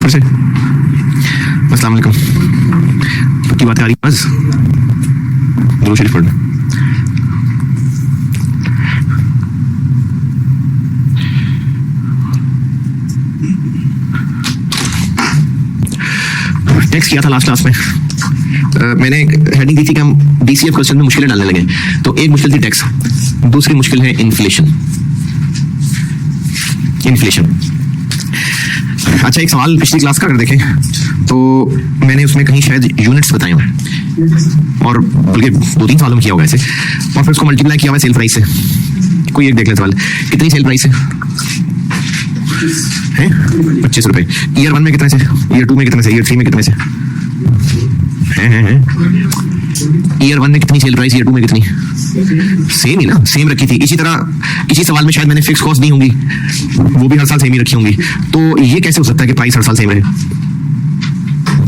फिर से। अस्सलाम वालेकुम। पक्की बात आ रही है, बस दुरूद शरीफ पढ़ना। टेक्स्ट किया था लास्ट क्लास में, मैंने हेडिंग दी थी कि हम डीसीएफ क्वेश्चन में मुश्किलें डालने लगे। तो एक मुश्किल थी टैक्स, दूसरी मुश्किल है इन्फ्लेशन। अच्छा, एक सवाल पिछली क्लास का अगर देखें तो मैंने उसमें कहीं शायद यूनिट्स बताए हुए और बल्कि 2-3 सालों में किया होगा ऐसे, और फिर उसको मल्टीप्लाई किया हुआ सेल प्राइस से। कोई एक देख ले सवाल, कितनी सेल प्राइस है? 25 रुपए। ईयर 1 में कितने से, ईयर 2 में कितने से, ईयर 3 में कितने से? ईयर 1 में कितनी सेल प्राइस, ईयर 2 में कितनी? सेम ही ना, सेम रखी थी। इसी तरह किसी सवाल में शायद मैंने फिक्स कॉस्ट दी होंगी, वो भी हर साल सेम ही रखी होंगी। तो ये कैसे हो सकता है कि प्राइस हर साल सेम रहे?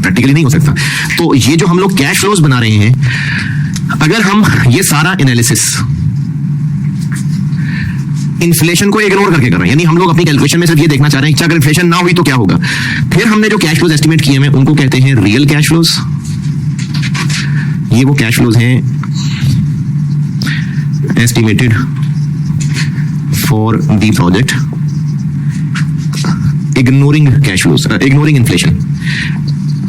प्रैक्टिकली नहीं हो सकता। तो ये जो हम लोग कैश फ्लोज बना रहे हैं, अगर हम ये सारा एनालिसिस इन्फ्लेशन को इग्नोर करके कर रहे हैं, यानी हम लोग अपनी कैलकुलेशन में सिर्फ ये देखना चाह रहे हैं कि अगर इन्फ्लेशन ना हुई तो क्या होगा, फिर हमने जो कैश फ्लोज एस्टिमेट किए हैं उनको कहते हैं रियल कैश फ्लोज। ये वो कैश फ्लोज हैं estimated for the project ignoring cash flows, ignoring inflation.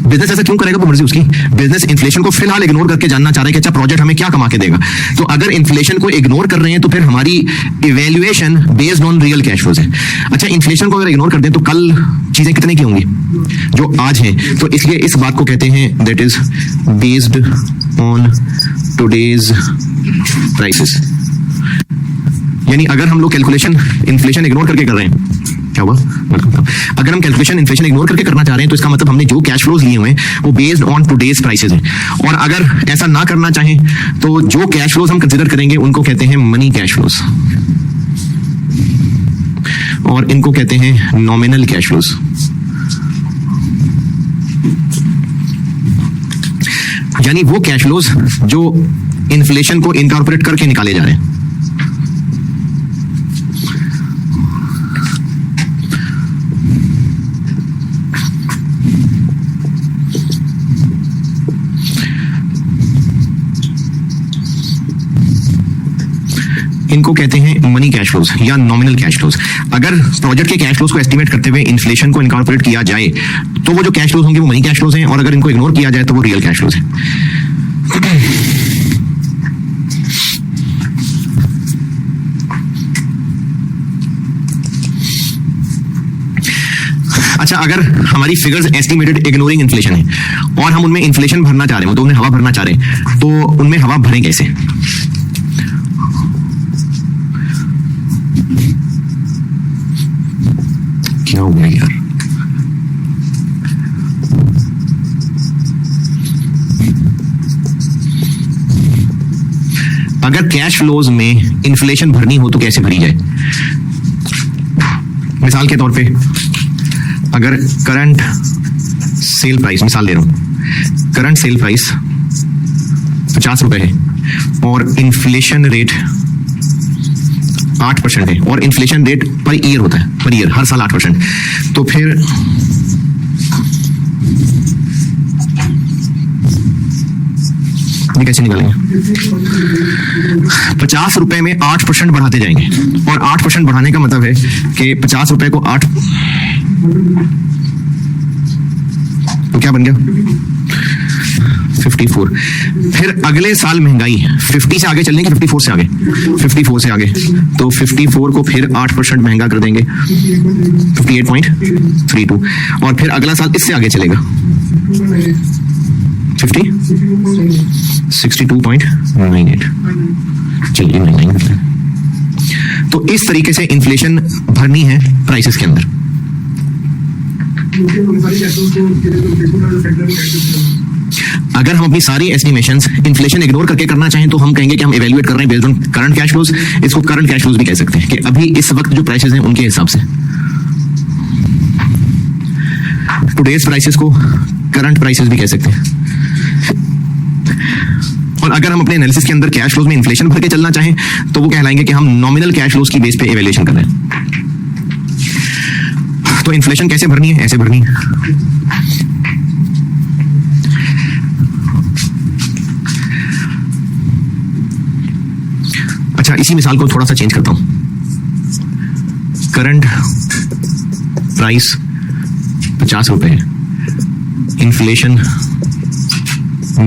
Business ऐसा क्यों करेगा, वो मर्जी उसकी। बिजनेस इन्फ्लेशन को फिलहाल इग्नोर करके जानना चाह रहा है कि अच्छा प्रोजेक्ट हमें क्या कमा के देगा। तो अगर इन्फ्लेशन को इग्नोर कर रहे हैं तो फिर हमारी evaluation based on real cash flows है। अच्छा, इन्फ्लेशन को अगर इग्नोर कर दें तो कल चीजें कितने की होंगी जो आज हैं, तो इसलिए इस बात को कहते हैं that is based on today's prices. यानी अगर हम लोग कैलकुलेशन इन्फ्लेशन इग्नोर करके कर रहे हैं, क्या हुआ, अगर हम कैलकुलेशन इन्फ्लेशन इग्नोर करके करना चाह रहे हैं तो इसका मतलब हमने जो कैश फ्लोज लिए हुए हैं वो बेस्ड ऑन टुडेज प्राइसेस हैं। और अगर ऐसा ना करना चाहें तो जो कैश फ्लोज हम कंसीडर करेंगे उनको कहते हैं मनी कैश फ्लोज, और इनको कहते हैं नॉमिनल कैश फ्लोज। यानी वो कैश फ्लोज जो इन्फ्लेशन को इनकॉर्पोरेट करके निकाले जा रहे हैं। इनको कहते हैं मनी कैश फ्लोज या नॉमिनल कैश फ्लोज। अगर प्रोजेक्ट के कैश फ्लोज को एस्टिमेट करते हुए इन्फ्लेशन को इनकॉर्पोरेट किया जाए तो वो जो कैश फ्लोज होंगे वो मनी कैश फ्लोज हैं, और अगर इनको इग्नोर किया जाए तो वो रियल कैश फ्लोज हैं। अच्छा, अगर हमारी फिगर्स एस्टिमेटेड इग्नोरिंग इन्फ्लेशन है और हम उनमें इन्फ्लेशन भरना चाह रहे हैं, तो उन्हें हवा भरना चाह रहे हैं, तो उनमें हवा भरें कैसे? क्या हो गया यार? अगर कैश फ्लोज में इन्फ्लेशन भरनी हो तो कैसे भरी जाए? मिसाल के तौर पे अगर करंट सेल प्राइस, मिसाल दे रहा हूं, करंट सेल प्राइस 50 रुपए है और इन्फ्लेशन रेट 8% है, और इन्फ्लेशन रेट पर ईयर होता है, पर ईयर हर साल 8%, तो फिर ये कैसे निकालेंगे? 50 रुपए में 8% बढ़ाते जाएंगे, और 8% बढ़ाने का मतलब है कि 50 रुपए को 8, तो क्या बन गया? 54। फिर अगले साल महंगाई 50 से आगे चलने की, 54 से आगे, 54 से आगे, तो 54 को फिर 8% महंगा कर देंगे, 58.32, और फिर अगला साल इससे आगे चलेगा 62.98, चलिए 99। तो इस तरीके से इन्फ्लेशन भरनी है प्राइसेस के अंदर। अगर हम अपनी सारी एस्टिमेशंस इन्फ्लेशन इग्नोर करके करना चाहें तो हम कहेंगे कि हम इवैल्यूएट कर रहे हैं based on current cash flows. इसको करंट कैश फ्लोज भी कह सकते हैं कि अभी इस वक्त जो प्राइसेस हैं उनके हिसाब से। टुडेज प्राइसेस को करंट प्राइसेस भी कह सकते हैं। और अगर हम अपने एनालिसिस के अंदर कैश फ्लोज में इन्फ्लेशन भर के चलना चाहें तो वो कहलाएंगे कि हम नॉमिनल कैश फ्लोज की बेस पे इवैल्यूएशन कर रहे हैं। तो इन्फ्लेशन कैसे भरनी है? ऐसे भरनी है। अच्छा, इसी मिसाल को थोड़ा सा चेंज करता हूं। करंट प्राइस 50 रुपए है, इन्फ्लेशन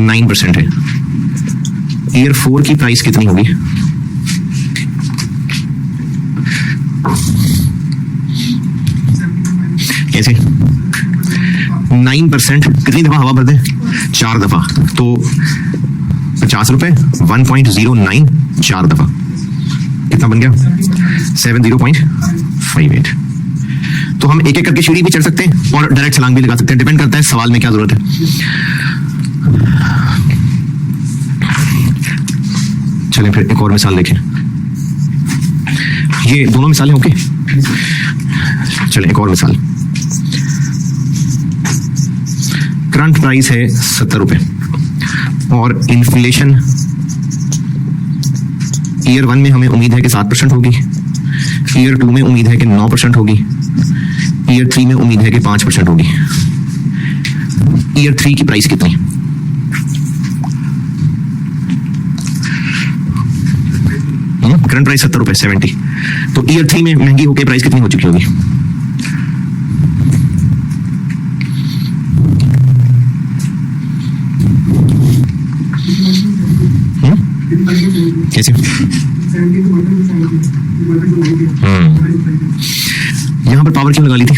9% है। ईयर 4 की प्राइस कितनी होगी? कैसे? 9% कितनी दफा हवा भर दे? 4 दफा। तो 50 रुपए 1.09 4 दफा कितना बन गया? 70.58। तो हम एक एक करके सीढ़ी भी चढ़ सकते हैं और डायरेक्ट छलांग भी लगा सकते हैं, डिपेंड करता है सवाल में क्या जरूरत है। चलें फिर एक और मिसाल देखें। ये दोनों मिसालें ओके। चलें एक और मिसाल। करंट प्राइस है 70 रुपए और इन्फ्लेशन ईयर 1 में हमें उम्मीद है कि 7% होगी, ईयर 2 में उम्मीद है कि 9% होगी, ईयर 3 में उम्मीद है कि 5% होगी। ईयर 3 की प्राइस कितनी? करंट प्राइस 70 रुपए 70। तो ईयर 3 में महंगी होकर प्राइस कितनी हो चुकी होगी? कैसे? यहां पर पावर क्यों लगा ली थी?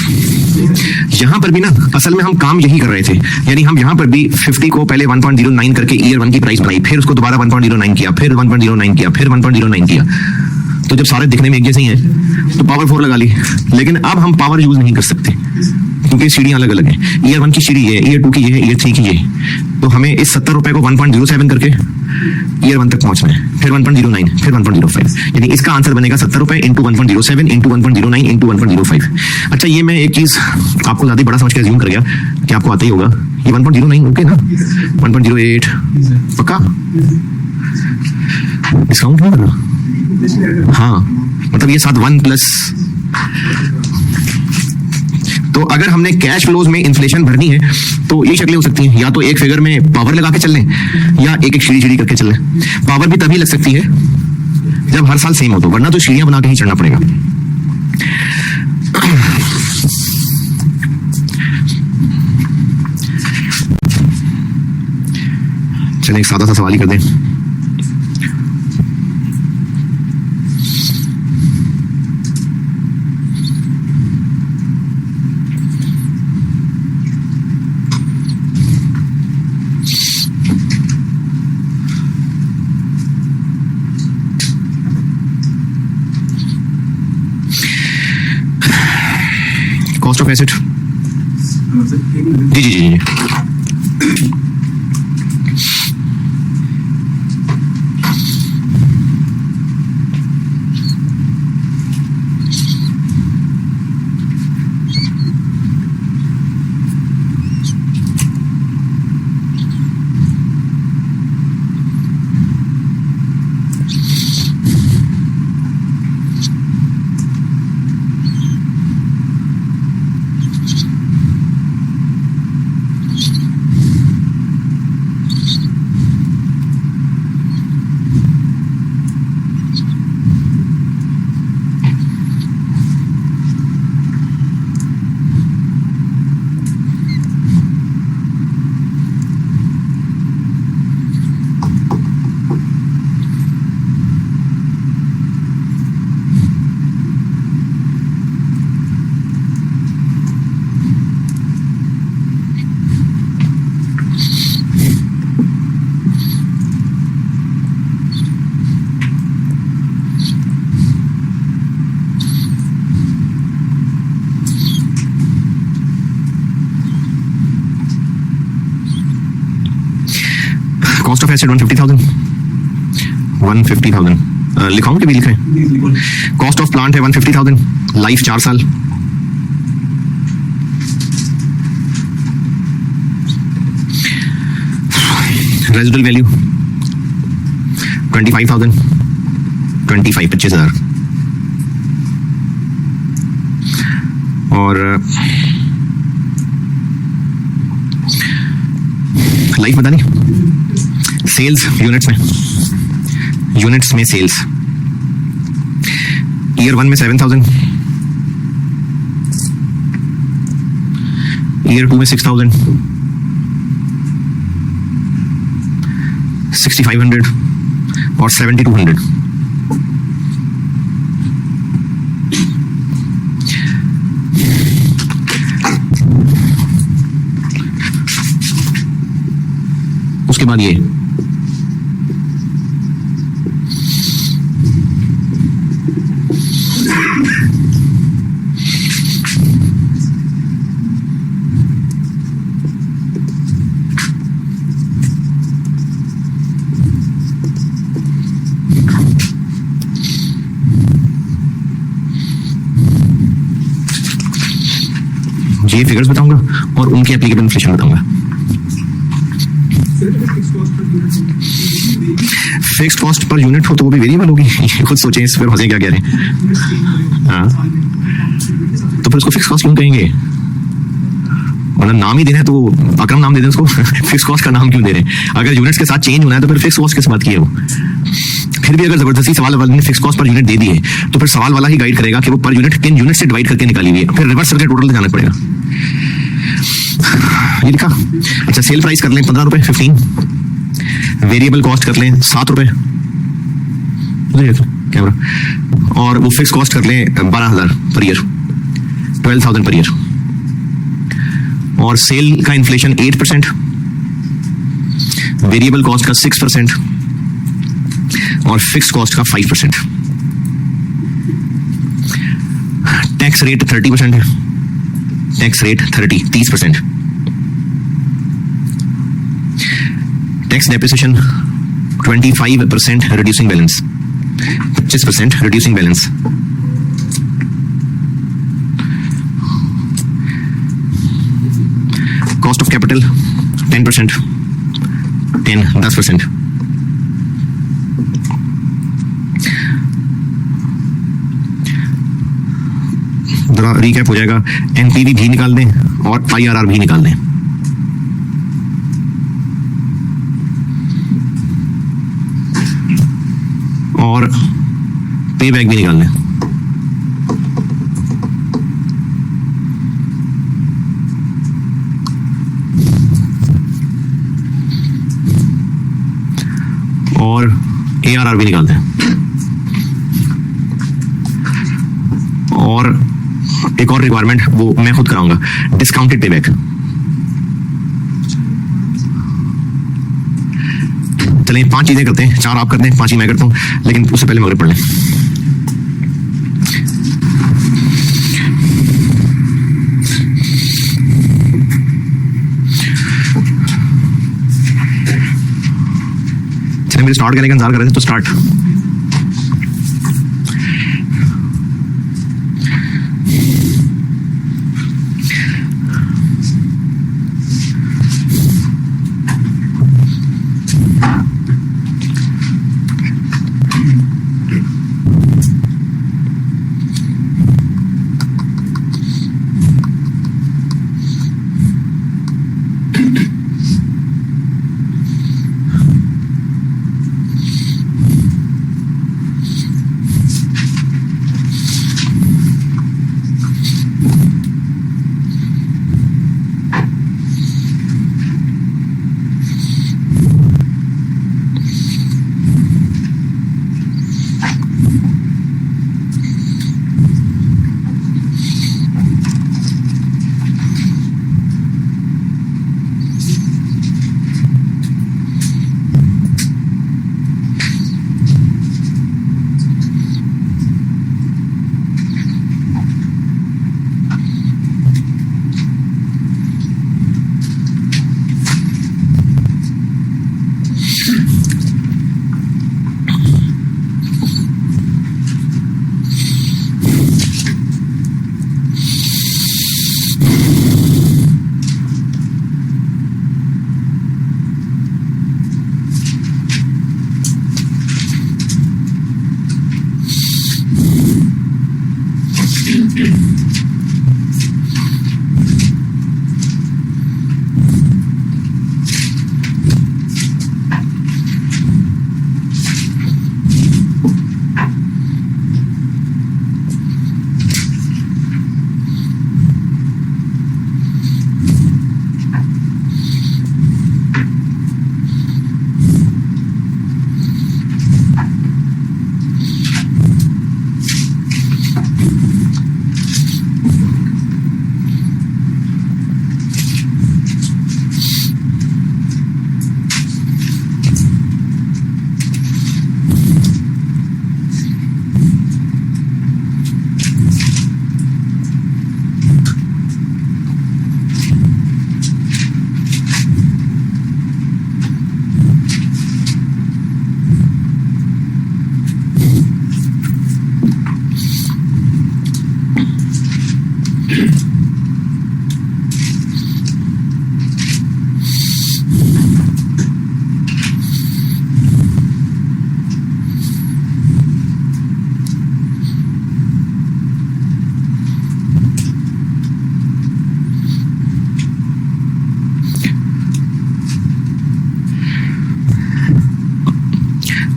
यहां पर भी ना असल में हम काम यही कर रहे थे, यानी हम यहां पर भी 50 को पहले 1.09 करके ईयर 1 की प्राइस बनाई, फिर उसको दोबारा 1.09 किया, फिर 1.09 किया, फिर 1.09 किया। तो जब सारे दिखने में एक जैसे ही हैं तो पावर 4 लगा ली। लेकिन अब हम पावर यूज नहीं कर सकते क्योंकि सीढ़ियां अलग अलग हैं। ईयर 1 की सीढ़ी ये, ईयर 2 की ये, ईयर 3 की ये। तो हमें इस 70 रुपए को 1.07 करके ईयर 1 तक पहुंचना है, फिर 1.09, फिर 1.05। यानी इसका आंसर बनेगा 70 रुपए इंटू 1.07 इंटू 1.09 इंटू 1.05। अच्छा, ये मैं एक चीज आपको ज्यादा बड़ा समझ के अज्यूम कर गया कि आपको आता ही होगा। ये 1.09 ओके ना? 1.08 पक्का? डिस्काउंट नहीं करना? हाँ, मतलब ये साथ 1 प्लस। तो अगर हमने कैश फ्लोज में इन्फ्लेशन भरनी है तो ये शक्लें हो सकती हैं, या तो एक फिगर में पावर लगा के चल लें या एक एक सीढ़ी सीढ़ी करके चल लें। पावर भी तभी लग सकती है जब हर साल सेम हो, तो वरना तो सीढ़ियां बना के ही चढ़ना पड़ेगा। चलें एक सादा सा सवाल ही कर दें। कॉस्ट ऑफ एसेट जी जी जी जी कॉस्ट ऑफ एसेट 150,000 लिखाऊं कि भी लिखें? कॉस्ट ऑफ प्लांट है 150,000, लाइफ 4 साल। रेजिडुअल वैल्यू 25,000, 25,000 और लाइफ बता नहीं, सेल्स यूनिट्स में सेल्स ईयर 1 में 7,000, ईयर 2 में 6,000, 6,500 और 7,200। उसके बाद ये ये फिगर्स बताऊंगा और उनके एप्लीकेबल इन्फ्लेशन बताऊंगा। फिक्स्ड कॉस्ट पर यूनिट हो तो वो भी वेरिएबल होगी, खुद सोचें इस पर हंसे क्या कह रहे हैं। हाँ, तो फिर उसको फिक्स कॉस्ट क्यों कहेंगे? मतलब नाम ही देना है तो अक्रम नाम दे दें उसको, फिक्स कॉस्ट का नाम क्यों दे रहे हैं? अगर यूनिट्स के साथ चेंज होना है तो फिर फिक्स कॉस्ट किस बात की है वो? फिर भी अगर जबरदस्ती सवाल वाले ने फिक्स कॉस्ट पर यूनिट दे दी है तो फिर सवाल वाला ही गाइड करेगा कि वो पर यूनिट किन यूनिट से डिवाइड करके निकाली हुई है, फिर रिवर्स करके टोटल जाना पड़ेगा। ये लिखा। अच्छा, सेल प्राइस कर लें 15 रुपए 15, वेरिएबल कॉस्ट कर लें 7 रुपए कैमरा, और वो फिक्स कॉस्ट कर लें 12,000 पर ईयर, 12,000 पर ईयर, और सेल का इन्फ्लेशन 8%, वेरिएबल कॉस्ट का 6% और फिक्स कॉस्ट का 5%। टैक्स रेट 30% है, tax rate 30%। Tax depreciation 25% reducing balance, 25% reducing balance. Cost of capital 10%, 10% जरा रिकैप हो जाएगा। एनपीवी भी निकाल दें और आईआरआर भी निकाल दें। और पे बैक भी निकाल लें। और एआरआर भी निकाल दें। और एक और रिक्वायरमेंट वो मैं खुद कराऊंगा, डिस्काउंटेड पे बैक। चलें 5 चीजें करते हैं, 4 आप करते हैं, 5 ही मैं करता हूं, लेकिन उससे पहले मगरिब पढ़ लें। चलें, मेरे स्टार्ट करने का इंतजार कर रहे थे तो स्टार्ट।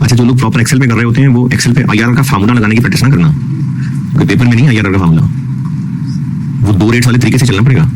अच्छा, जो लोग प्रॉपर एक्सेल में कर रहे होते हैं वो एक्सेल पे आईआरआर का फार्मूला लगाने की प्रैक्टिस ना करना, क्योंकि पेपर में नहीं आईआरआर का फार्मूला, वो 2 रेट्स वाले तरीके से चलना पड़ेगा।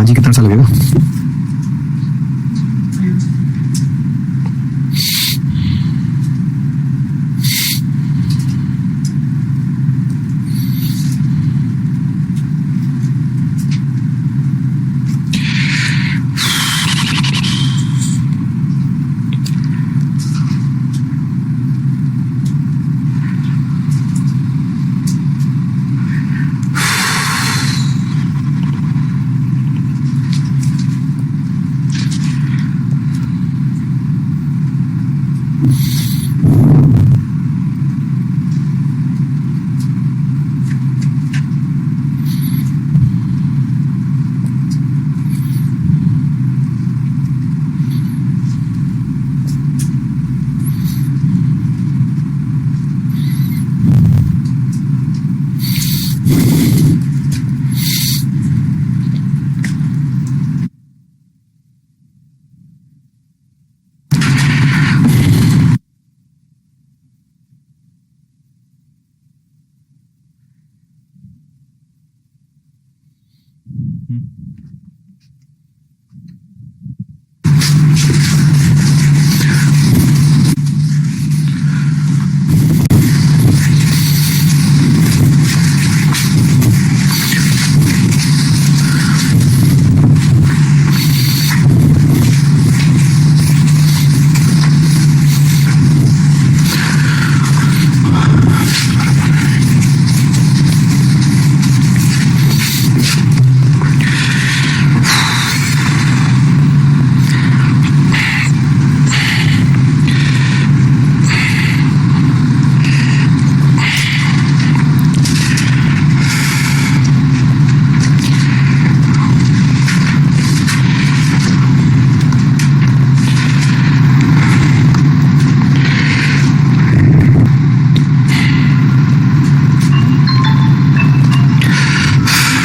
जी कितना सा लगेगा?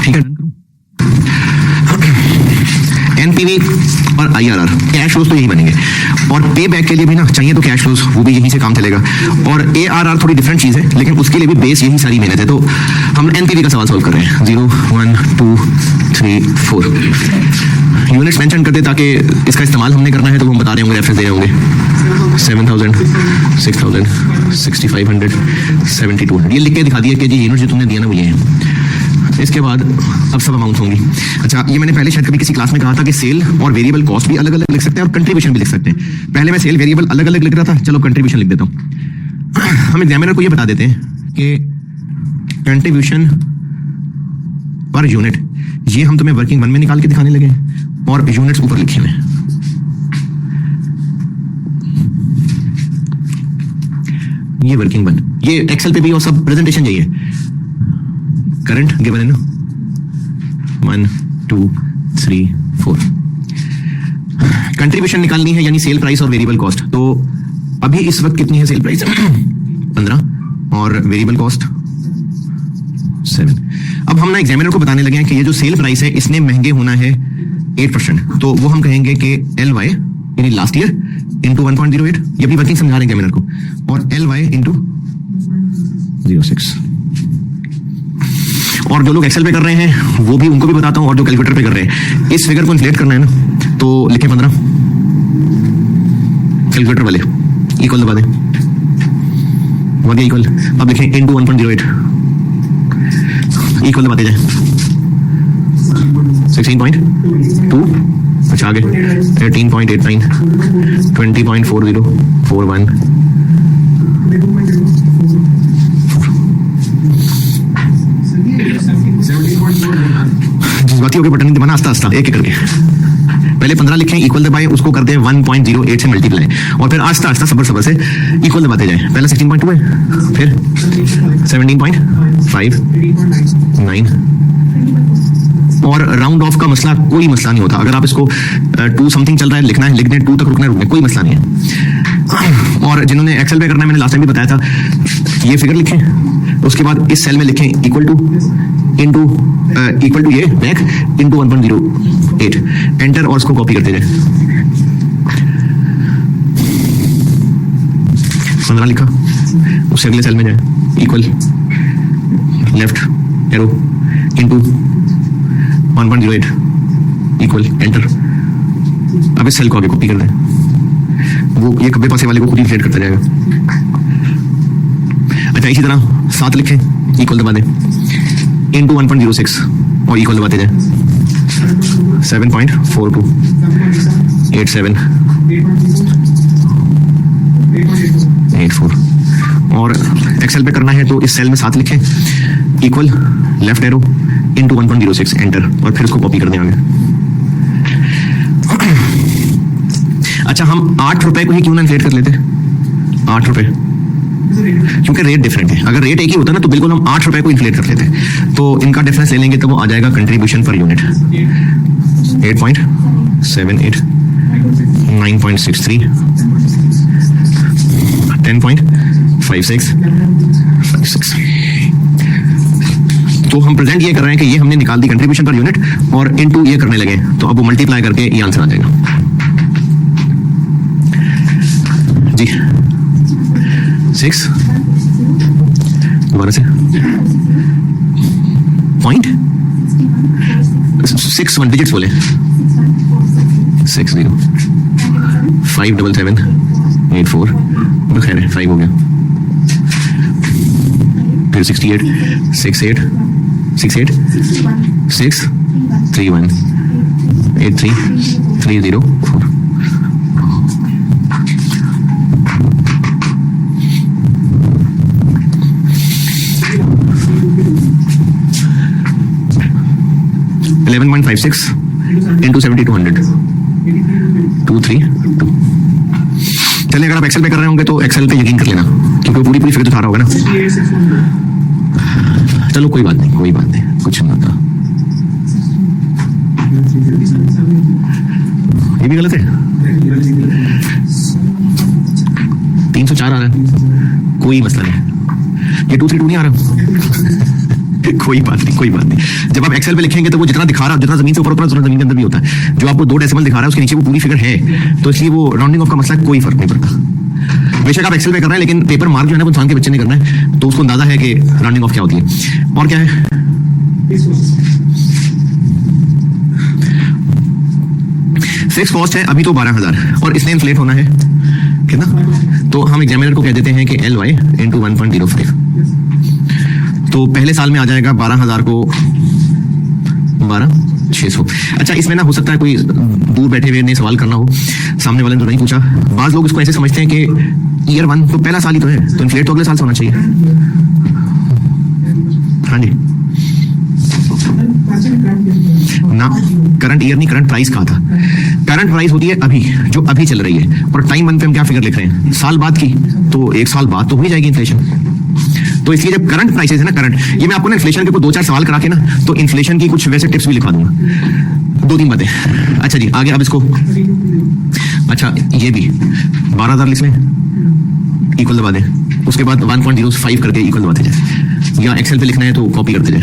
ठीक है, डन करूं? एनपीवी और आईआरआर कैश फ्लोज तो यही बनेंगे, और पे बैक के लिए भी ना चाहिए तो कैश फ्लोज वो भी यहीं से काम चलेगा, और एआरआर थोड़ी डिफरेंट चीज है, लेकिन उसके लिए भी बेस यही सारी मेहनत है। तो हम एनपीवी का सवाल सॉल्व कर रहे हैं। 0 1 2 3 4 यूनिट्स मेंशन करते ताकि इसका इस्तेमाल हमने करना है तो वो हम बता रहे होंगे, रेफरेंस दे रहे होंगे। 7000 6000 6500 7200 ये लिख के दिखा दिया कि जी यूनिट जो तुमने दिया ना वो ये है। इसके बाद अब सब अमाउंट होंगी। अच्छा, ये मैंने पहले शायद कभी किसी क्लास में कहा था कि सेल और वेरिएबल कॉस्ट भी अलग अलग लिख सकते हैं और कंट्रीब्यूशन भी लिख सकते हैं। पहले मैं सेल वेरिएबल अलग अलग लिख रहा था, चलो कंट्रीब्यूशन लिख देता हूं। हम एग्जामिनर को ये बता देते हैं कि कंट्रीब्यूशन पर यूनिट ये हम तुम्हें वर्किंग वन में निकाल के दिखाने लगे हैं और यूनिट्स ऊपर लिखे हुए हैं। ये वर्किंग वन, ये एक्सेल पे भी और सब प्रेजेंटेशन यही है। करंट गिवन है ना 1 2 3 4। कंट्रीब्यूशन निकालनी है यानी सेल प्राइस और वेरिएबल कॉस्ट। तो अभी इस वक्त कितनी है सेल प्राइस 15 और वेरिएबल कॉस्ट 7। अब हम ना एग्जामिनर को बताने लगे हैं कि ये जो सेल प्राइस है इसने महंगे होना है 8%, तो वो हम कहेंगे कि एल वाई यानी लास्ट ईयर इंटू 1.08, ये अपनी वर्किंग समझा रहे हैं एग्जामिनर को, और एल वाई इंटू 06। और जो लोग एक्सेल पे कर रहे हैं वो भी उनको भी बताता हूं, और जो कैलकुलेटर पे कर रहे हैं इस फिगर को इन्फ्लेट करना है ना तो लिखें 15, कैलकुलेटर वाले इक्वल दबा दें, बहुत इक्वल। अब लिखें इंटू 1.08 इक्वल दबाते जाए 16.2, अच्छा आगे 13.89 20.40 41 जज्बाती होकर बटन नहीं दबाना, आस्ता आस्ता एक एक करके। पहले 15 लिखें, इक्वल दबाएं, उसको करते हैं 1.08 से मल्टीप्लाई, और फिर आस्ता आस्ता सबर सबर से इक्वल दबाते जाएं। पहले 16.2 है, फिर 17.5 9, और राउंड ऑफ का मसला कोई मसला नहीं होता। अगर आप इसको 2 समथिंग चल रहा है लिखना है, लिख दें 2 तक रुकना है, रुकना है, कोई मसला नहीं है। और जिन्होंने एक्सेल पे करना है, मैंने लास्ट टाइम भी बताया था, ये फिगर लिखें, उसके बाद इस सेल में लिखें equal to into equal to ये बैक इंटू 1.08, एंटर, और उसको कॉपी करते जाए। 15 लिखा, उससे अगले सेल में जाए, equal left arrow into 1.08 equal enter. अब इस सेल को आगे कॉपी कर दें, वो ये खब्बे पासे वाले को खुद ही इन्फ्लेट करता जाएगा। अच्छा, इसी तरह 7 लिखें, इक्वल दबा दें, इंटू 1.06 और इक्वल दबाते जाए 7.42 87 84। और एक्सेल पे करना है तो इस सेल में 7 लिखें, equal left arrow into 1.06 enter, और फिर उसको कॉपी कर दें आगे। अच्छा, हम 8 रुपए को ही क्यों ना इन्फ्लेट कर लेते? 8 रुपए, क्योंकि रेट डिफरेंट है। अगर रेट एक ही होता ना तो बिल्कुल हम 8 रुपए को इन्फ्लेट कर लेते, तो इनका डिफरेंस ले लेंगे तो वो आ जाएगा कंट्रीब्यूशन पर यूनिट 8.78 9.63 10.56 56। तो हम प्रेजेंट ये कर रहे हैं कि ये हमने निकाल दी कंट्रीब्यूशन पर यूनिट, और इनटू ये करने लगे तो अब वो मल्टीप्लाई करके ये आंसर आ जाएगा जी। 6 दोबारा से पॉइंट 6 1 डिजिट्स बोले 60 57784 खैर है 5 हो गया, फिर 68 68 68 631 83304 11.56 into 7200 232। चलिए अगर आप एक्सेल पे कर रहे होंगे तो एक्सेल पे यकीन कर लेना, क्योंकि वो पूरी फिगर दिखा रहा होगा ना। चलो कोई बात नहीं, कुछ नहीं होता। ये भी गलत है, 304 आ रहा है, कोई मसला नहीं। ये 232 नहीं आ रहा कोई बात नहीं। जब आप एक्सेल पे लिखेंगे तो वो जितना दिखा रहा है, जितना जमीन से ऊपर उतना जमीन के अंदर भी होता है। जो आपको 2 डेसिमल दिखा रहा है उसके नीचे वो पूरी फिगर है, तो इसलिए वो राउंडिंग ऑफ का मसला कोई फर्क नहीं पड़ता। बेशक आप एक्सेल पे कर रहे हैं, लेकिन पेपर मार्क जो है ना वो इंसान के बच्चे ने करना है, तो उसको अंदाजा है कि राउंडिंग ऑफ क्या होती है। और क्या है, फिक्स कॉस्ट है अभी तो 12,000 और इसने इन्फ्लेट होना है कितना, तो हम एग्जामिनर को कह देते हैं कि LY into 1.05। तो पहले साल में आ जाएगा 12,000 को 12,600। अच्छा, इसमें ना हो सकता है कोई दूर बैठे हुए ने सवाल करना हो, सामने वाले ने तो नहीं पूछा। बाज लोग इसको ऐसे समझते हैं कि ईयर 1 तो पहला साल ही तो है, तो इन्फ्लेट तो अगले साल से होना चाहिए। हाँ जी ना, करंट ईयर नहीं, करंट प्राइस कहा था। करंट प्राइस होती है अभी, जो अभी चल रही है, और टाइम मंथ पे हम क्या फिगर लिख रहे हैं, साल बाद की, तो 1 साल बाद तो हो ही जाएगी इन्फ्लेशन। तो इसलिए जब करंट प्राइसेस है ना, करंट, ये मैं आपको ना इन्फ्लेशन के ऊपर 2-4 सवाल करा के ना, तो इन्फ्लेशन की कुछ वैसे टिप्स भी लिखवा दूंगा, 2-3 बातें। अच्छा जी, आगे अब इसको, अच्छा ये भी 12,000 लिख लें, इक्वल दबा दें, उसके बाद 1.05 करके इक्वल दबाते जाए, या एक्सेल पे लिखना है तो कॉपी करते जाए।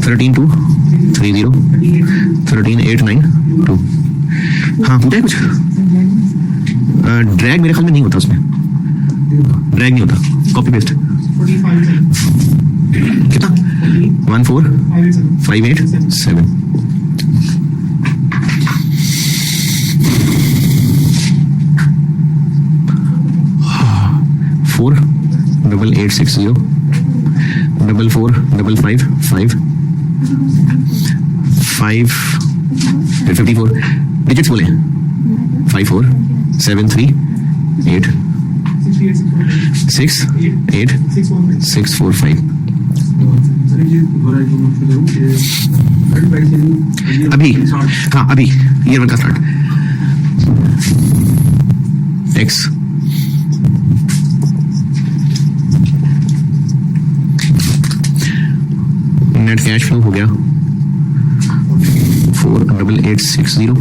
13,230 13,892। हाँ पूछा है कुछ, ड्रैग मेरे ख्याल में नहीं होता, उसमें ड्रैग नहीं होता, कॉपी पेस्ट। कितना 14587 48860 445555 54 डिजिट्स बोले 54738 68645। अभी हाँ, अभी ईयर 1 का start x net cash flow हो गया 48860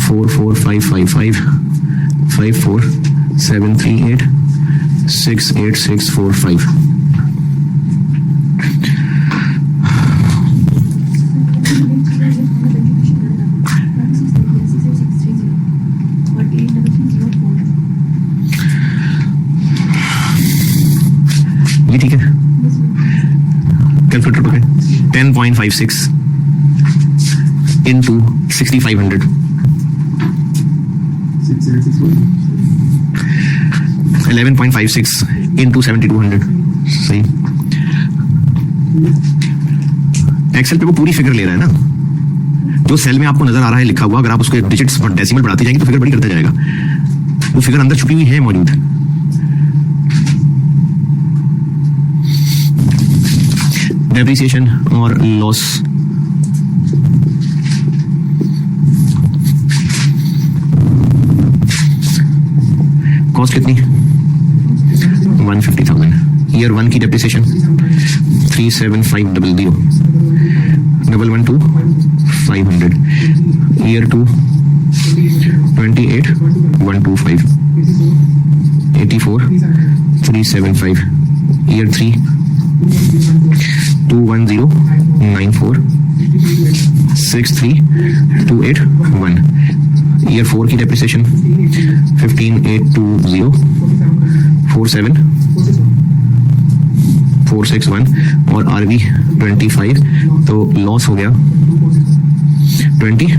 44555 54738 68645। ये ठीक है, कैलकुलेटर पकड़े 10.56 into 6500 11.56 into 7200। सही, एक्सेल पे वो पूरी फिगर ले रहा है ना, जो सेल में आपको नजर आ रहा है लिखा हुआ, अगर आप उसको डिजिट्स डेसिमल बढ़ाते जाएंगे तो फिगर बड़ी करता जाएगा, वो फिगर अंदर छुपी हुई है मौजूद। डेप्रिसिएशन और लॉस, कॉस्ट कितनी 150,000। ईयर 1 की डेप्रिसिएशन 37500 112 500। ईयर 2 28125 84 375। ईयर 3 21094 63281। ईयर 4 की डेप्रिसिएशन 15820 47 461 और RV 25, तो लॉस हो गया 22।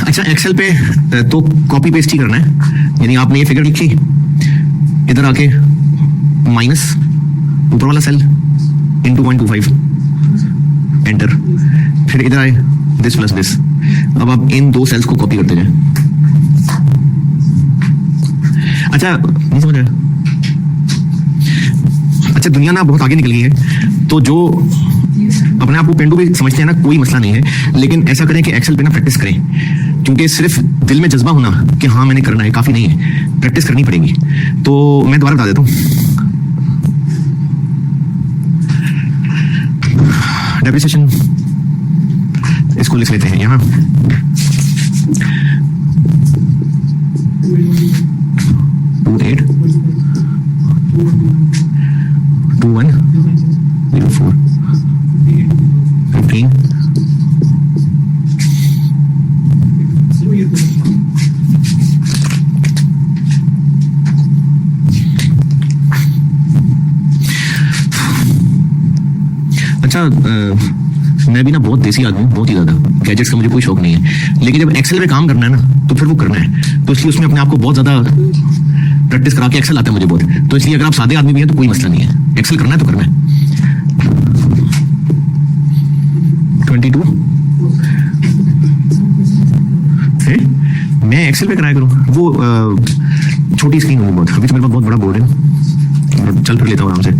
अच्छा, एक्सेल पे तो कॉपी पेस्ट ही करना है, यानी आपने ये फिगर लिखी, इधर आके माइनस ऊपर वाला सेल इनटू 0.25 एंटर, फिर इधर आए दिस प्लस दिस। अब आप इन दो सेल्स को कॉपी करते जाए। अच्छा, नहीं समझ रहे? अच्छा, दुनिया ना बहुत आगे निकल गई है, तो जो अपने आप को पेंडू भी समझते हैं ना, कोई मसला नहीं है, लेकिन ऐसा करें कि एक्सेल पे ना प्रैक्टिस करें, क्योंकि सिर्फ दिल में जज्बा होना कि हाँ मैंने करना है काफी नहीं है, प्रैक्टिस करनी पड़ेगी। तो मैं दोबारा बता देता हूँ, डेप्रिसिएशन इसको लिख लेते हैं यहाँ 28 2104 15 अच्छा, मैं भी ना बहुत देसी आदमी, बहुत ही ज्यादा, गैजेट्स का मुझे कोई शौक नहीं है, लेकिन जब एक्सेल पे काम करना है ना तो फिर वो करना है, तो इसलिए उसमें अपने आप को बहुत ज्यादा प्रैक्टिस करा के एक्सेल आता है मुझे बहुत, तो इसलिए अगर आप सादे आदमी भी हैं तो कोई मसला नहीं है, एक्सेल करना है तो करना है। 22 है? मैं एक्सेल पे कराया करूँ, वो छोटी स्क्रीन होगी बहुत, अभी तो मेरे पास बहुत बड़ा बोर्ड है, चल फिर लेता हूँ आराम से।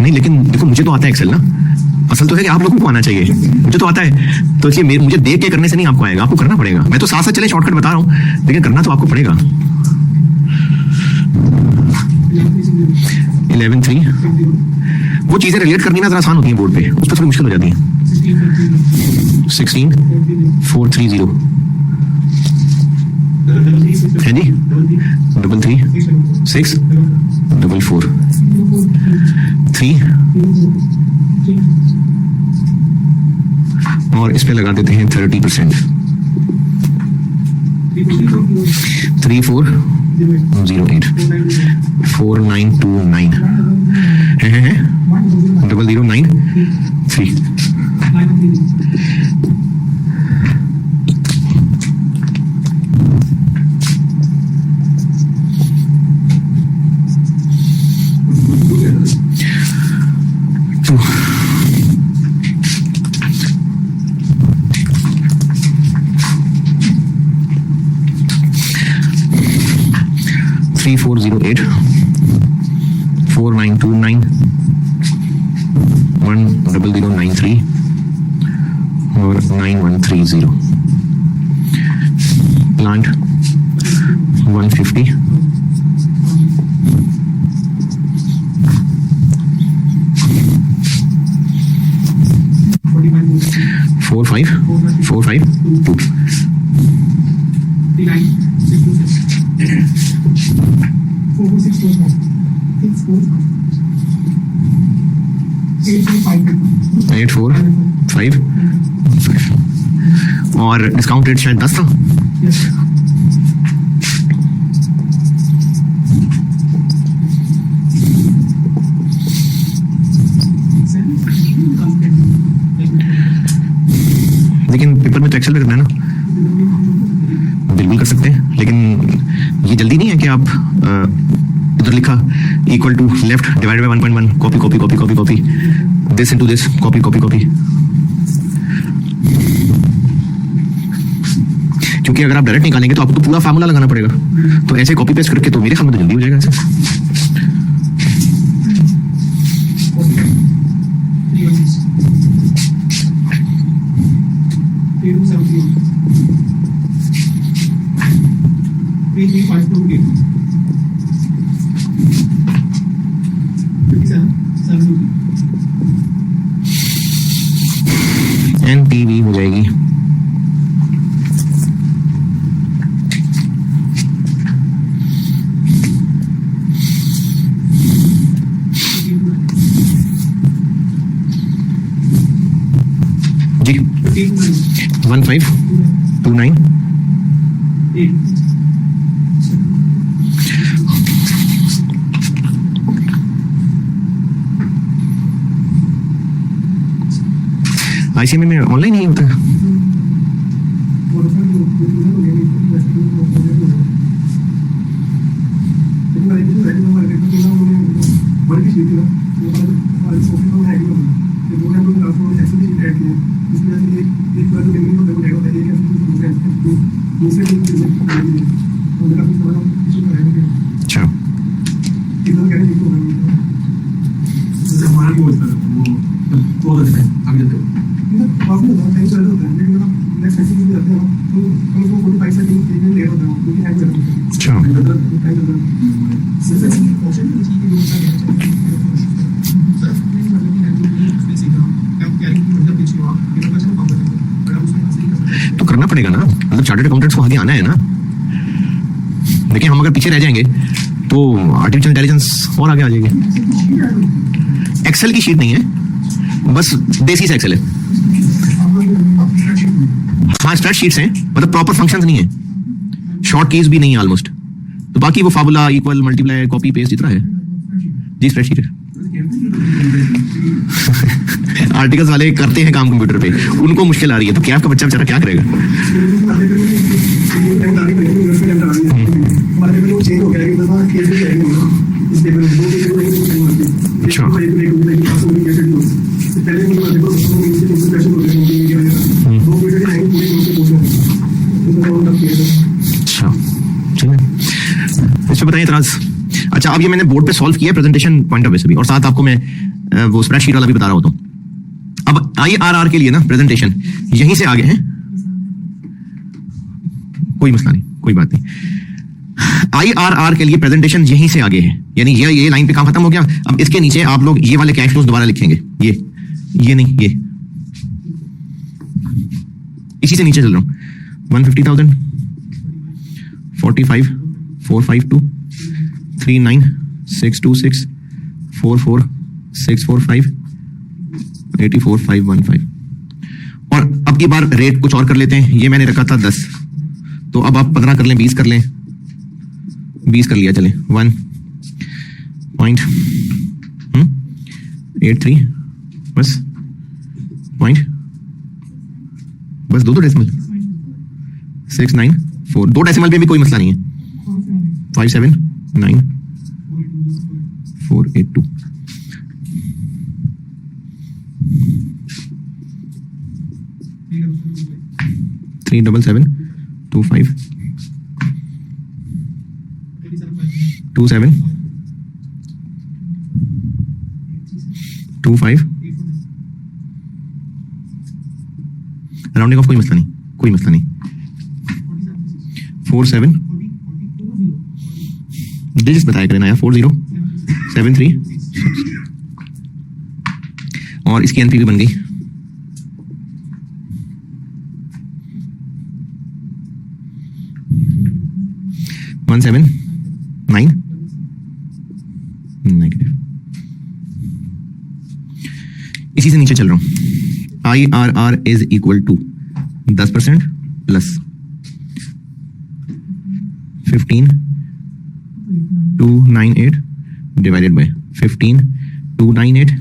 नहीं, लेकिन देखो मुझे तो आता है एक्सेल ना, असल तो है कि आप लोगों को आना चाहिए, मुझे तो आता है, तो इसलिए मुझे देख के करने से नहीं आपको आएगा, आपको करना पड़ेगा। मैं तो साथ साथ चले शॉर्टकट बता रहा हूँ, लेकिन करना तो आपको पड़ेगा। 11.3 वो चीजें रिलेट करनी ना जरा आसान होती हैं बोर्ड पे, उस पर थोड़ी मुश्किल हो जाती है। 16.430 है जी, 33644 3 और इस पे लगा देते हैं 30%, 3408 4929 है 0093 3408 4929 10093 और 9130 प्लांट 150 4542 8455 और डिस्काउंट रेट शायद 10 था। लेकिन पेपर में तो एक्सेल पे करना है ना, बिल्कुल कर सकते हैं, लेकिन ये जल्दी नहीं है कि आप इधर लिखा equal to left divided by 1.1 copy copy copy copy copy this into this copy copy copy, क्योंकि अगर आप डायरेक्ट निकालेंगे तो आपको तो पूरा फार्मूला लगाना पड़ेगा, तो ऐसे कॉपी पेस्ट करके तो मेरे ख्याल में तो जल्दी हो जाएगा ऐसे। एनपीवी हो जाएगी जी 1529 आईसीएमए में ऑनलाइन ही होता है। अच्छा तो करना पड़ेगा ना, मतलब चार्टर्ड अकाउंटेंट्स को आगे आना है ना। देखिए हम अगर पीछे रह जाएंगे तो आर्टिफिशियल इंटेलिजेंस और आगे आ जाएगी। एक्सेल की शीट नहीं है, बस देसी से एक्सेल है। हाँ स्प्रेडशीट्स हैं, मतलब प्रॉपर फंक्शंस नहीं है, शॉर्ट कीज भी नहीं है ऑलमोस्ट। तो बाकी वो formula equal multiply copy paste जितना है जी स्प्रेडशीट है। आर्टिकल्स वाले करते हैं काम कंप्यूटर पे, उनको मुश्किल आ रही है, तो क्या आपका बच्चा बेचारा क्या करेगा। अच्छा अच्छा चलिए इसमें बताइए इतराज। अच्छा अब ये मैंने बोर्ड पे सॉल्व किया प्रेजेंटेशन पॉइंट ऑफ व्यू से भी, और साथ आपको मैं वो स्प्रेडशीट वाला भी बता रहा होता हूँ। अब IRR के लिए ना प्रेजेंटेशन यहीं से आगे हैं, कोई मसला नहीं, कोई बात नहीं। IRR के लिए प्रेजेंटेशन यहीं से आगे है, यानी ये लाइन पे काम खत्म हो गया। अब इसके नीचे आप लोग ये वाले कैश फ्लोज दोबारा लिखेंगे, ये नहीं, ये इसी से नीचे चल रहा हूं। 150,000 45 452 39 626 44 645 84 515। और अब की बार रेट कुछ और कर लेते हैं। ये मैंने रखा था 10, तो अब आप 15 कर लें, 20 कर लें, 20 कर लिया, चले 1.83 बस पॉइंट, बस दो डेसिमल 694, 2 डेसिमल पे भी कोई मसला नहीं है। 579,482 37725 27 25 राउंडिंग ऑफ कोई मसला नहीं, कोई मसला नहीं। 47 डिजिट्स बताया करें ना यार, 4073 और इसकी एनपीवी बन गई 179 नेगेटिव। इसी से नीचे चल रहा हूं। IRR is equal to 10% plus 15298 divided by 15298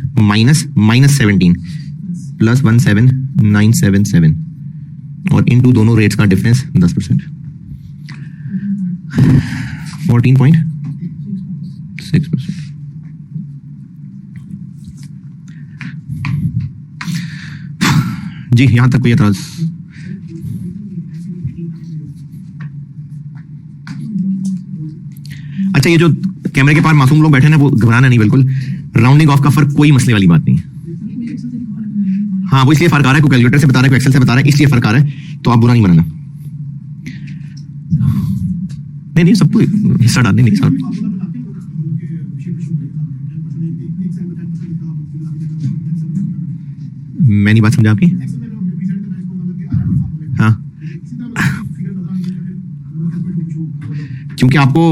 minus 17 plus 17977 और इनटू दोनों रेट्स का डिफरेंस 10%, 14.6%। जी यहां तक कोई एतराज? अच्छा ये जो कैमरे के पास मासूम लोग बैठे हैं वो घबराना नहीं, बिल्कुल राउंडिंग ऑफ का फर्क कोई मसले वाली बात नहीं है। हाँ वो इसलिए फर्क आ रहा है, कोई कैलकुलेटर से बता रहा है, कोई एक्सेल से बता रहा है, इसलिए फर्क आ रहा है, तो आप बुरा नहीं मानना। नहीं सबको हिस्सा डालने नहीं सर। मैंने बात समझा आपकी? क्योंकि आपको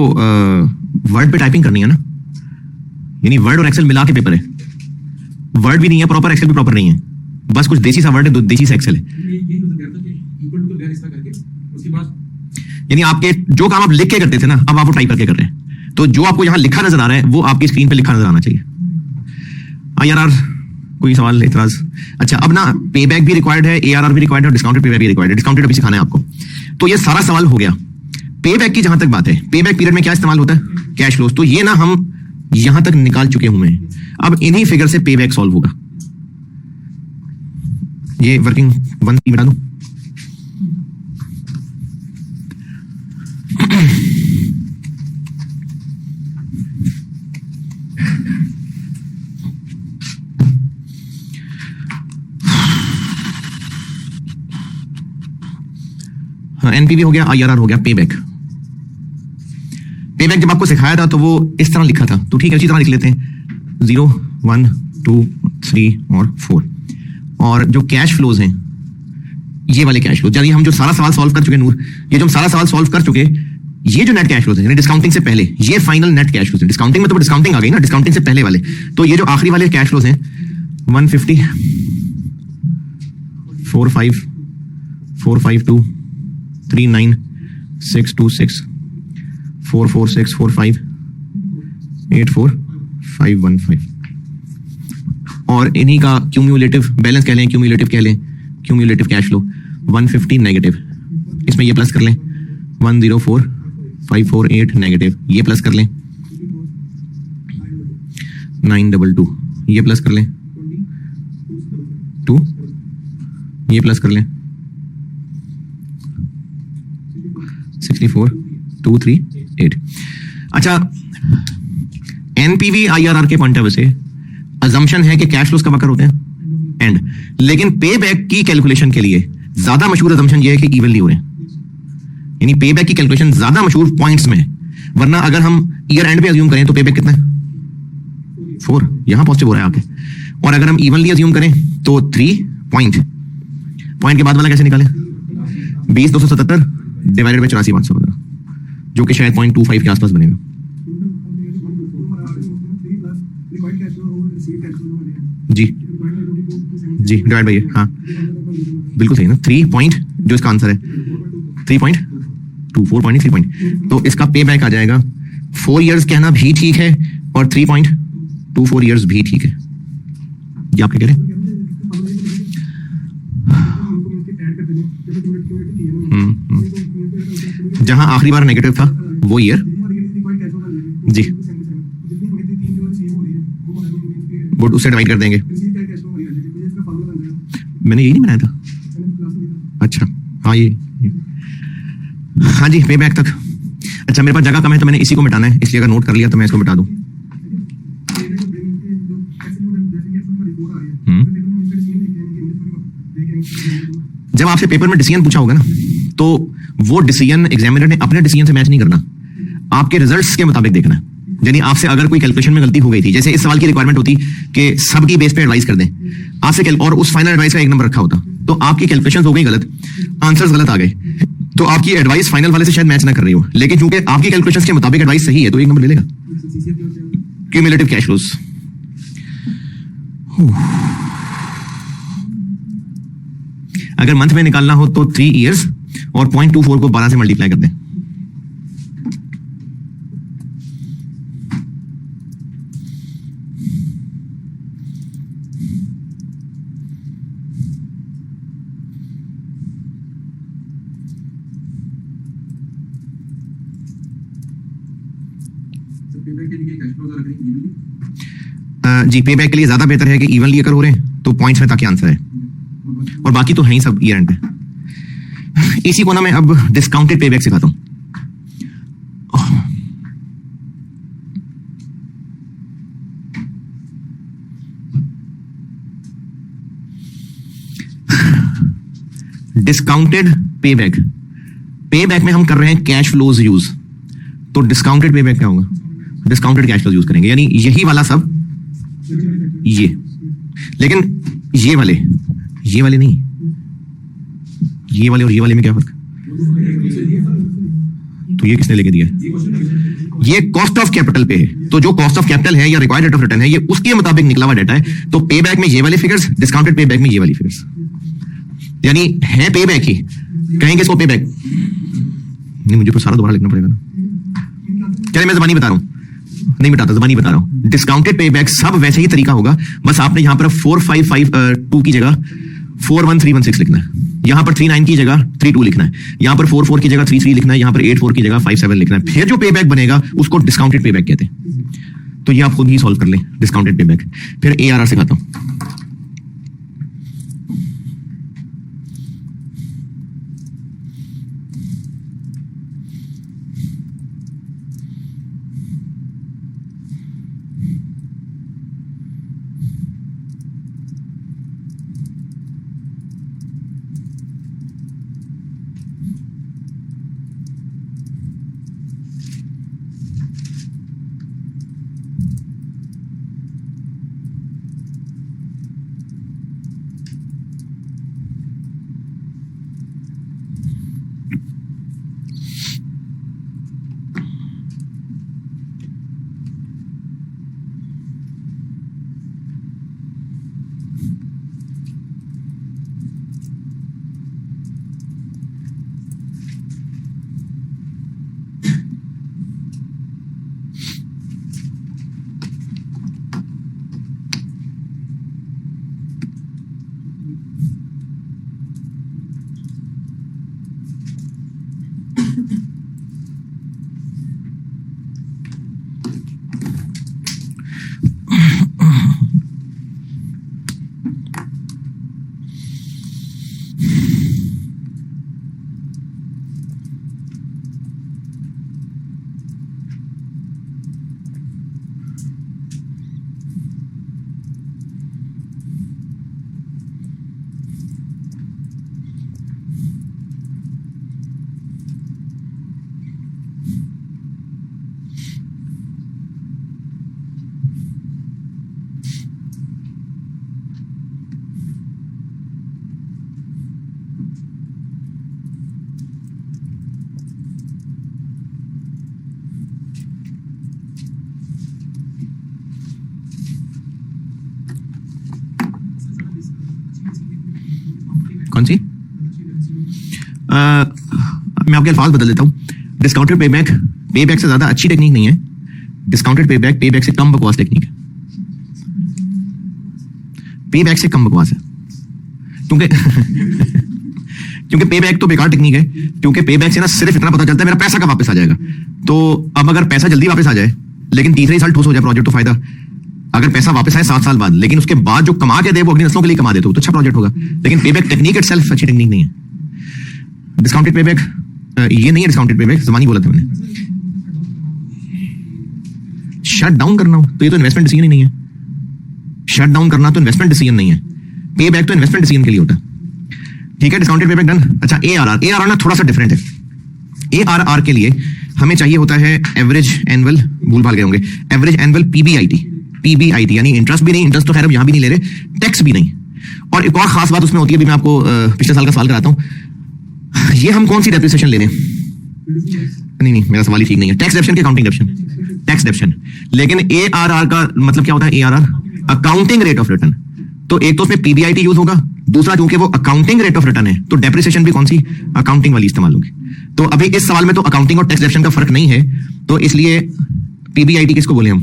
वर्ड पे टाइपिंग करनी है ना, यानी वर्ड और एक्सेल मिला के पेपर है। वर्ड भी नहीं है प्रॉपर, एक्सेल भी प्रॉपर नहीं है, बस कुछ देसी सा वर्ड है, देसी सा एक्सेल है। यानी आपके जो काम आप लिख के करते थे ना, अब आप वो टाइप करके कर रहे हैं। तो जो आपको यहाँ लिखा नजर आ रहा है वो आपकी स्क्रीन पे लिखा नजर आना चाहिए। IRR कोई सवाल इतराज? अच्छा, अब ना पे बैक भी रिक्वायर्ड है, ARR भी रिक्वायर्ड है और डिस्काउंटेड पे बैक भी रिक्वायर्ड है। डिस्काउंटेड अभी सिखाना है आपको। तो ये सारा सवाल हो गया। पे बैक की जहां तक बात है, पे बैक पीरियड में क्या इस्तेमाल होता है? Cash flows. तो ये ना हम यहां तक निकाल चुके हुए हैं। अब इन्हीं फिगर से पे बैक सॉल्व होगा। ये वर्किंग वन मिटा दूं। एनपीवी हो गया, IRR हो गया, पे बैक। पे बैक जब आपको सिखाया था तो वो इस तरह लिखा था, तो ठीक है, इसी तरह लिख लेते हैं 0 1 2 3 और 4। और जो कैश फ्लोज हैं, ये वाले कैश फ्लोज, यानी हम जो सारा सवाल सॉल्व कर चुके नूर, ये जो हम सारा सवाल सॉल्व कर चुके, ये जो नेट कैश फ्लोज है डिस्काउंटिंग से पहले, ये फाइनल नेट कैश फ्लोज है। डिस्काउंटिंग में तो डिस्काउंटिंग आ गई ना, डिस्काउंटिंग से पहले वाले। तो ये जो आखिरी वाले कैश फ्लोज हैं 150 45 452 39 626 446 45 84 515 और इन्हीं का क्यूम्युलेटिव बैलेंस कह लें, क्यूम्युलेटिव कह लें, क्यूम्युलेटिव कैश फ्लो 150 नेगेटिव। इसमें ये प्लस कर लें 104 548 नेगेटिव, ये प्लस कर लें 922, ये प्लस कर लें 2, ये प्लस कर लें 64 238। अच्छा, एनपीवी IRR के पॉइंट ऑफ व्यू से अजम्पशन है कि कैश फ्लोज कब अकर होते हैं? एंड। लेकिन पे बैक की कैलकुलेशन के लिए ज्यादा मशहूर अजम्पशन ये है कि इवनली हो रहे हैं, यानी पे बैक की कैलकुलेशन ज्यादा मशहूर पॉइंट्स में है। वरना अगर हम ईयर एंड पे अज्यूम करें तो पे बैक कितना है? 4, यहां पॉजिटिव हो रहा है आके। और अगर हम इवनली अज्यूम करें तो 3 पॉइंट के बाद वाला कैसे निकालें? 20,277 डिवाइडेड बाय 84,515, जो कि शायद 0.25 के आसपास बनेगा। जी जी, डिवाइड बाय, हाँ बिल्कुल सही ना। 3 पॉइंट जो इसका आंसर है 3.2 4.3 पॉइंट, तो इसका पे बैक आ जाएगा 4 इयर्स कहना भी ठीक है और 3.24 इयर्स भी ठीक है। ये आप क्या कह रहे हैं? जहां आखिरी बार नेगेटिव था वो ईयर जी, वो उससे डिवाइड कर देंगे। मैंने यही नहीं बनाया था। अच्छा हाँ, ये हाँ जी, पे बैक तक। अच्छा, मेरे पास जगह कम है तो मैंने इसी को मिटाना है, इसलिए अगर नोट कर लिया तो मैं इसको मिटा दूं। जब आपसे पेपर में डिसीजन पूछा होगा ना, तो वो डिसीजन एग्जामिनर ने अपने डिसीजन से मैच नहीं करना, आपके रिजल्ट्स के मुताबिक देखना है। यानी आपसे अगर कोई कैलकुलेशन में गलती हो गई थी, जैसे इस सवाल की रिक्वायरमेंट होती कि सबकी बेस पे एडवाइस कर दें आपसे, और उस फाइनल एडवाइस का 1 नंबर रखा होता, तो आपकी कैलकुलेशन हो गई गलत, आंसर्स गलत आ गए, तो आपकी एडवाइस फाइनल वाले से शायद मैच ना कर रही हो, लेकिन चूंकि आपकी कैलकुलेशन के मुताबिक एडवाइस सही है तो 1 नंबर मिलेगा। क्यूमुलेटिव कैश फ्लोज, अगर मंथ में निकालना हो तो 3 इयर्स और 0.24 को 12 से मल्टीप्लाई कर दें। जी, पे बैक के लिए ज्यादा बेहतर है कि इवनली अगर हो रहे हैं तो पॉइंट्स में ताकि आंसर है, और बाकी तो है ही सब ईयर एंड पे। इसी को ना मैं अब डिस्काउंटेड पे बैक सिखाता हूं। डिस्काउंटेड पे बैक, पे बैक में हम कर रहे हैं कैश फ्लोज यूज, तो डिस्काउंटेड पे बैक क्या होगा? डिस्काउंटेड कैश फ्लोज यूज करेंगे, यानी यही वाला सब ये, लेकिन ये वाले नहीं, ये वाले और ये वाले में क्या फर्क? तो ये किसने लेके दिया है? ये कॉस्ट ऑफ कैपिटल पे है, तो जो कॉस्ट ऑफ कैपिटल है या रिक्वायर्ड रेट ऑफ रिटर्न है, ये उसके मुताबिक निकला हुआ डाटा है। तो पे बैक में ये वाले फिगर्स, डिस्काउंटेड पे बैक में ये वाली फिगर्स, यानी है पे बैक ही, कहेंगे इसको पे बैक नहीं, मुझे तो सारा दोबारा लिखना पड़ेगा ना। चलिए मैं ज़बानी बता रहा हूं, नहीं मिटाता, ज़बानी बता रहा हूं। डिस्काउंटेड पे बैक सब वैसे ही तरीका होगा, बस आपने यहां पर 4552 की जगह 41316 लिखना है, यहां पर 39 की जगह 32 लिखना है, यहां पर 44 की जगह 33 लिखना है, यहां पर 84 की जगह 57 लिखना है। फिर जो पे बैक बनेगा उसको डिस्काउंटेड पे बैक कहते हैं। तो ये आप खुद ही सॉल्व कर लें, डिस्काउंटेड पे बैक। फिर ARR सिखाता हूं। कौन सी? मैं आपके अल्फाज बदल देता हूं। डिस्काउंटेड पे बैक से ज्यादा अच्छी टेक्निक नहीं है। डिस्काउंटेड पे बैक से कम बकवास टेक्निक है। पे बैक से कम बकवास है, क्योंकि क्योंकि पे बैक तो बेकार टेक्निक है, क्योंकि पे बैक से ना सिर्फ इतना पता चलता है मेरा पैसा कब वापस आ जाएगा। तो अब अगर पैसा जल्दी वापस आ जाए लेकिन तीसरे साल ठोस हो जाए प्रोजेक्ट तो फायदा। अगर पैसा वापस आए 7 साल बाद, लेकिन उसके बाद जो कमा के दे वो अगली नस्लों के लिए कमा देते हो तो अच्छा प्रोजेक्ट होगा। लेकिन पे बैक टेक्निक इटसेल्फ अच्छी टेक्निक नहीं है। डिस्काउंटेड पे बैक ये नहीं है। डिस्काउंटेड पे बैक ज़मानी बोला था मैंने। शट डाउन करना हो तो ये तो इन्वेस्टमेंट डिसीजन ही नहीं है। शट डाउन करना तो इन्वेस्टमेंट डिसीजन नहीं है। पे बैक तो इन्वेस्टमेंट डिसीजन के लिए होता है। ठीक है, डिस्काउंटेड पे बैक डन। अच्छा, ARR ना थोड़ा सा डिफरेंट है। ARR के लिए हमें चाहिए होता है एवरेज एनुअल, भूल भाल गए होंगे, एवरेज एनुअल PBIT, यानी इंटरेस्ट भी नहीं, इंटरेस्ट तो खैर अब यहां भी नहीं ले रहे, टैक्स भी नहीं। और एक और खास बात उसमें होती है, अभी मैं आपको पिछले साल का सवाल कराता हूं। ये हम कौन सी डेप्रिसिएशन ले रहे हैं? नहीं, मेरा सवाल ही ठीक नहीं है। टैक्स डेप्शन के अकाउंटिंग डेप्शन, टैक्स डेप्शन। लेकिन ARR का मतलब क्या होता है? ARR accounting rate of return. तो एक तो उसमें PBIT यूज होगा, दूसरा चूंकि वो अकाउंटिंग रेट ऑफ रिटर्न है तो डेप्रिसिएशन भी कौन सी? अकाउंटिंग वाली इस्तेमाल होगी। तो अभी इस सवाल में तो अकाउंटिंग और टैक्स डेप्शन का फर्क नहीं है, तो इसलिए PBIT किसको बोले हम?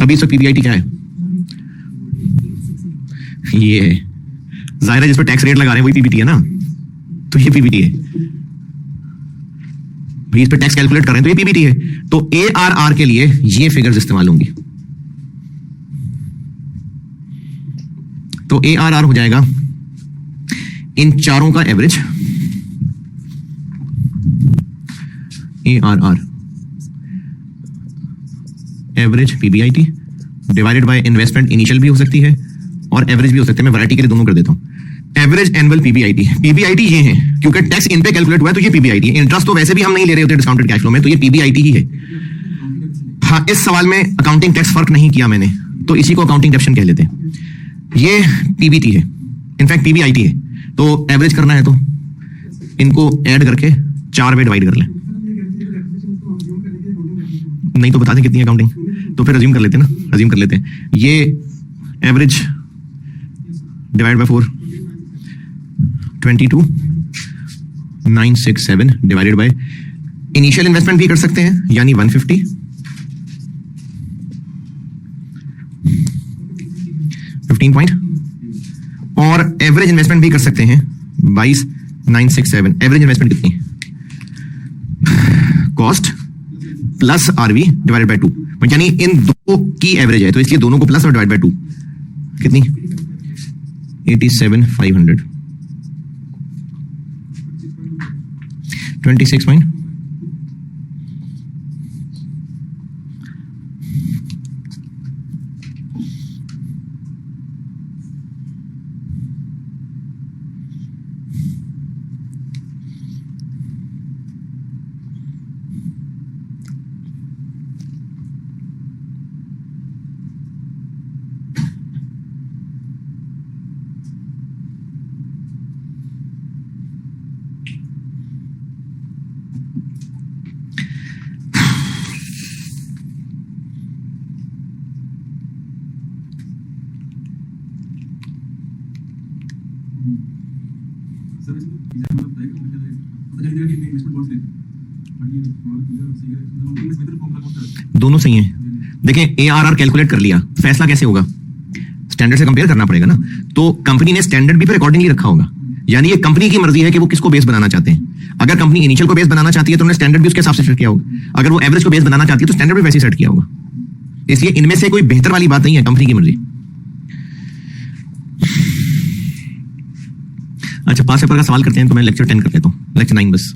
अभी इसका PBIT क्या है? ये है जाहिर है जिस पर टैक्स रेट लगा रहे हैं वही PBT है ना, तो ये PBT है भाई। इस पर टैक्स कैलकुलेट कर रहे हैं तो ये PBT है। तो ARR के लिए ये फिगर्स इस्तेमाल होंगी। तो ARR हो जाएगा इन चारों का average. ARR average PBIT divided by investment initial भी हो सकती है और एवरेज भी हो सकती है। मैं वैरायटी के लिए दोनों कर देता हूं। एवरेज एनुअल PBIT ये है क्योंकि टैक्स इन पे कैलकुलेट हुआ है तो ये PBIT है। इंटरेस्ट तो वैसे भी हम नहीं ले रहे होते डिस्काउंटेड कैश फ्लो में, तो ये PBIT ही है। हाँ, इस सवाल में अकाउंटिंग टैक्स फर्क नहीं किया मैंने, तो इसी को अकाउंटिंग डेप्शन कह लेते हैं। ये PBT है, इनफैक्ट PBIT है। तो एवरेज करना है तो इनको ऐड करके 4 में डिवाइड कर लें। नहीं तो बता दें कितनी है काउंटिंग, तो फिर अज्यूम कर लेते हैं ना, अज्यूम कर लेते हैं ये average divide by 4 22,967 divided by initial investment भी कर सकते हैं यानी 150 15 पॉइंट, और एवरेज इन्वेस्टमेंट भी कर सकते हैं 22,967। एवरेज इन्वेस्टमेंट कितनी, cost plus RV divided by 2, यानी इन दो की एवरेज है तो इसलिए दोनों को प्लस और डिवाइड बाय 2 कितनी 87,500 26 पॉइंट। दोनों सही हैं। देखें ARR कैलकुलेट कर लिया, फैसला कैसे होगा, स्टैंडर्ड से कंपेयर करना पड़ेगा ना। तो कंपनी ने स्टैंडर्ड भी फिर अकॉर्डिंगली रखा होगा, यानी ये कंपनी की मर्जी है कि वो किसको बेस बनाना चाहते हैं। अगर कंपनी इनिशियल को बेस बनाना चाहती है तो उन्होंने स्टैंडर्ड भी उसके हिसाब से सेट किया होगा, अगर वो एवरेज को बेस बनाना चाहती है तो स्टैंडर्ड भी वैसे सेट किया होगा। इसलिए इनमें से कोई बेहतर वाली बात नहीं है, कंपनी की मर्जी। अच्छा 5 पेपर का सवाल करते हैं तो मैं लेक्चर 10 कर लेता हूँ, लेक्चर 9 बस।